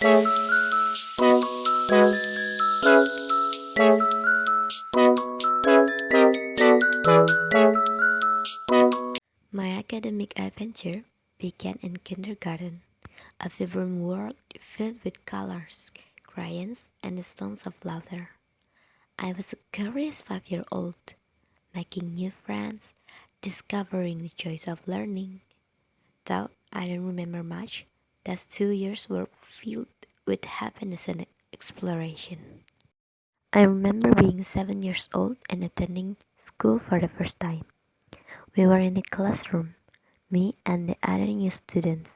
My academic adventure began in kindergarten, a vibrant world filled with colors, crayons, and the sounds of laughter. I was a curious 5 year old, making new friends, discovering the joys of learning. Though I don't remember much, those 2 years were filled with happiness and exploration. I remember being 7 years old and attending school for the first time. We were in a classroom, me and the other new students,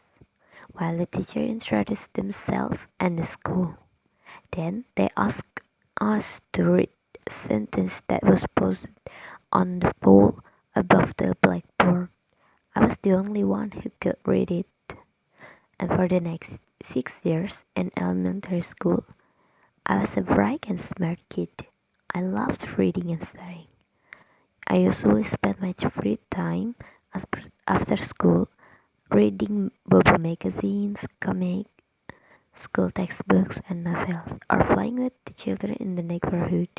while the teacher introduced themselves and the school. Then they asked us to read a sentence that was posted on the wall above the blackboard. I was the only one who could read it, and for the next 6 years in elementary school, I was a bright and smart kid. I loved reading and studying. I usually spent my free time after school reading Bobo magazines, comics, school textbooks, and novels, or playing with the children in the neighborhood.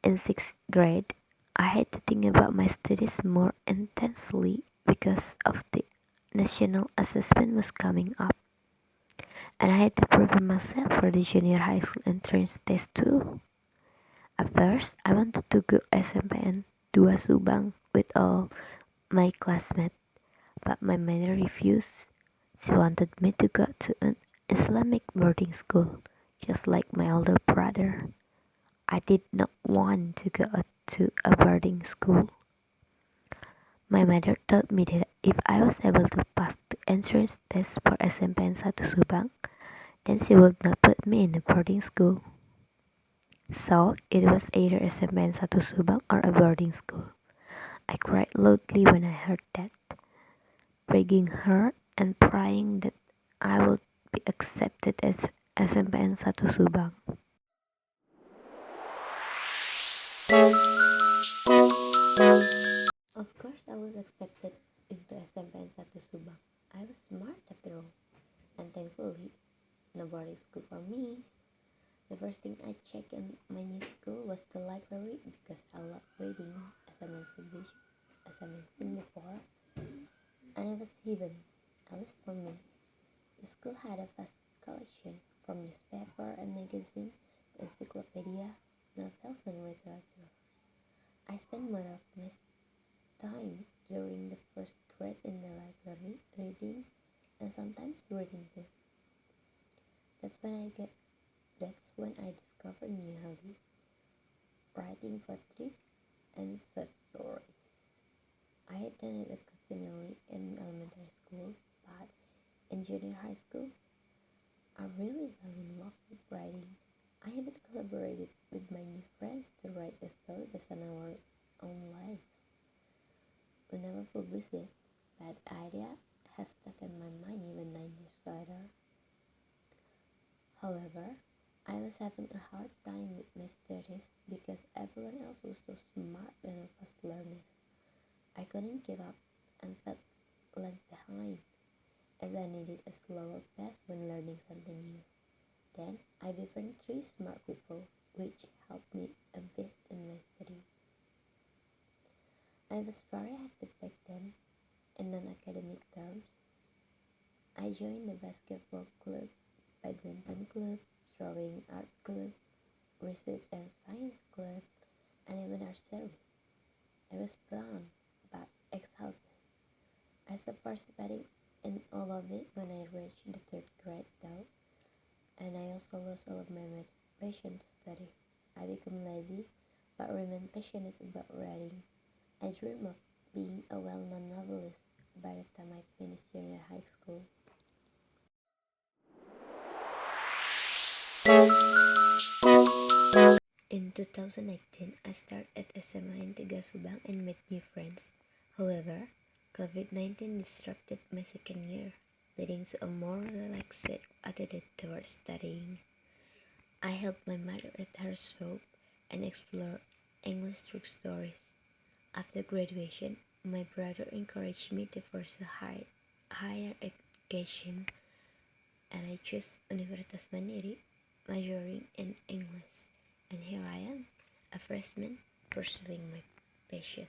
In sixth grade, I had to think about my studies more intensely because of the national assessment was coming up, and I had to prepare myself for the junior high school entrance test too. At first, I wanted to go SMPN 2 Subang with all my classmates, but my mother refused. She wanted me to go to an Islamic boarding school, just like my older brother. I did not want to go to a boarding school. My mother told me that if I was able to pass the entrance test for SMPN 1 Subang, then she would not put me in a boarding school. So it was either SMPN 1 Subang or a boarding school. I cried loudly when I heard that, begging her and praying that I would be accepted as SMPN 1 Subang. Of course, I was accepted into SMPN 1 Subang. I was smart after all, and thankfully, no boarding school for me. The first thing I checked in my new school was the library because I love reading, as I mentioned before, and it was heaven, at least for me. The school had a vast collection, from newspaper and magazine to encyclopedia, novels, and literature. I spent most of my time during the first grade in the library, reading and sometimes reading too. That's when I get. That's when I discovered new hobby, writing poetry and short stories. I had done it occasionally in elementary school, but in junior high school, I really fell in love with writing. I had collaborated with my new friends to write a story based on our own lives. We never published it. That idea has stuck in my mind even 9 years later. However, I was having a hard time with my studies because everyone else was so smart and a fast learner. I couldn't keep up and felt left behind, as I needed a slower pace when learning something new. Then I befriended three smart people, which helped me a bit in my study. I was very active back then. In non-academic terms, I joined the basketball club, badminton club, drawing art club, research and science club, and even art service. It was fun, but exhausting. I stopped participating in all of it when I reached the third grade though, and I also lost all of my motivation to study. I became lazy, but remained passionate about writing. I dream of being a well-known novelist by the time I finished junior high school. In 2018, I started at SMA in Tiga Subang and met new friends. However, COVID-19 disrupted my second year, leading to a more relaxed attitude towards studying. I helped my mother at her shop and explored English short stories. After graduation, my brother encouraged me to pursue higher education, and I chose Universitas Mandiri, majoring in English. And here I am, a freshman pursuing my passion.